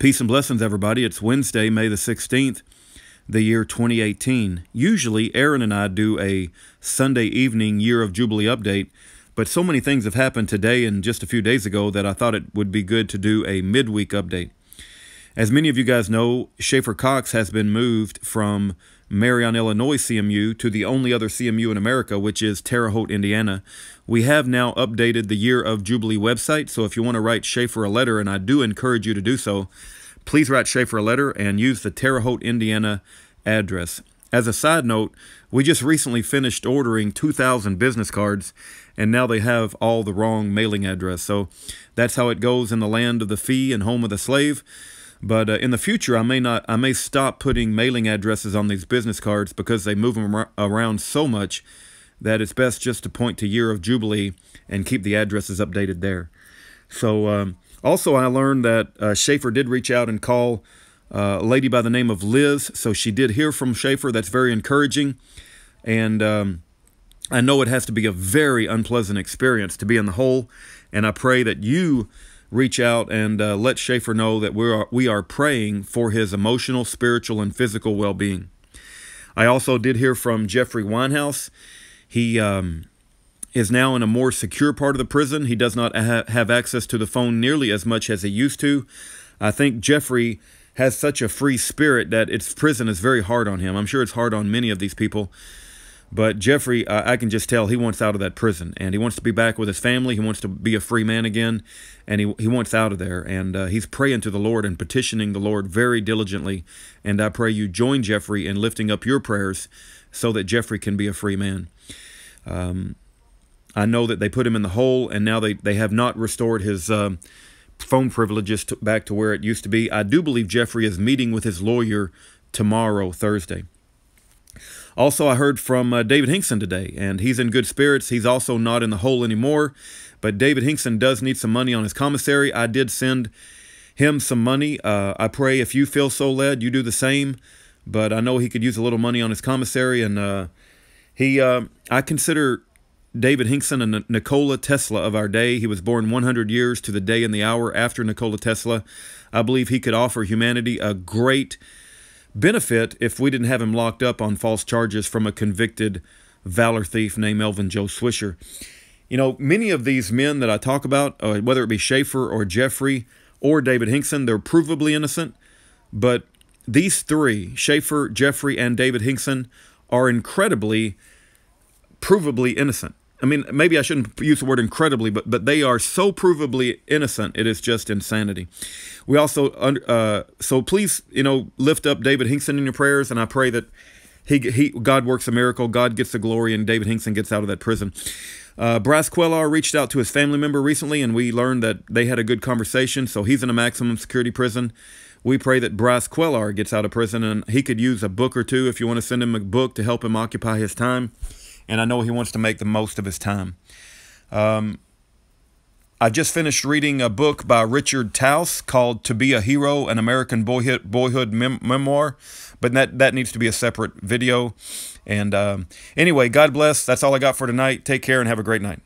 Peace and blessings, everybody. It's Wednesday, May the 16th, the year 2018. Usually, Aaron and I do a Sunday evening Year of Jubilee update, but so many things have happened today and just a few days ago that I thought it would be good to do a midweek update. As many of you guys know, Schaefer Cox has been moved from Marion, Illinois CMU to the only other CMU in America, which is Terre Haute, Indiana. We have now updated the Year of Jubilee website, so if you want to write Schaefer a letter, and I do encourage you to do so, please write Schaefer a letter and use the Terre Haute, Indiana address. As a side note, we just recently finished ordering 2,000 business cards, and now they have all the wrong mailing address. So that's how it goes in the land of the free and home of the slave. But in the future, I may stop putting mailing addresses on these business cards because they move them around so much that it's best just to point to Year of Jubilee and keep the addresses updated there. So also, I learned that Schaefer did reach out and call a lady by the name of Liz. So she did hear from Schaefer. That's very encouraging. And I know it has to be a very unpleasant experience to be in the hole. And I pray that you reach out and let Schaefer know that we are praying for his emotional, spiritual, and physical well-being. I also did hear from Jeffrey Winehouse. He is now in a more secure part of the prison. He does not have access to the phone nearly as much as he used to. I think Jeffrey has such a free spirit that prison is very hard on him. I'm sure it's hard on many of these people. But Jeffrey, I can just tell he wants out of that prison, and he wants to be back with his family. He wants to be a free man again, and he wants out of there. And he's praying to the Lord and petitioning the Lord very diligently. And I pray you join Jeffrey in lifting up your prayers so that Jeffrey can be a free man. I know that they put him in the hole, and now they have not restored his phone privileges back to where it used to be. I do believe Jeffrey is meeting with his lawyer tomorrow, Thursday. Also, I heard from David Hinkson today, and he's in good spirits. He's also not in the hole anymore, but David Hinkson does need some money on his commissary. I did send him some money. I pray if you feel so led, you do the same, but I know he could use a little money on his commissary, and I consider David Hinkson a Nikola Tesla of our day. He was born 100 years to the day and the hour after Nikola Tesla. I believe he could offer humanity a great benefit if we didn't have him locked up on false charges from a convicted valor thief named Melvin Joe Swisher. You know, many of these men that I talk about, whether it be Schaefer or Jeffrey or David Hinkson, they're provably innocent. But these three, Schaefer, Jeffrey, and David Hinkson, are incredibly, provably innocent. I mean, maybe I shouldn't use the word incredibly, but they are so provably innocent, it is just insanity. We also, so please, lift up David Hinkson in your prayers, and I pray that God works a miracle, God gets the glory, and David Hinkson gets out of that prison. Brass Quellar reached out to his family member recently, and we learned that they had a good conversation, so he's in a maximum security prison. We pray that Brass Quellar gets out of prison, and he could use a book or two if you want to send him a book to help him occupy his time. And I know he wants to make the most of his time. I just finished reading a book by Richard Taus called To Be a Hero, an American Boyhood Memoir. But that needs to be a separate video. And anyway, God bless. That's all I got for tonight. Take care and have a great night.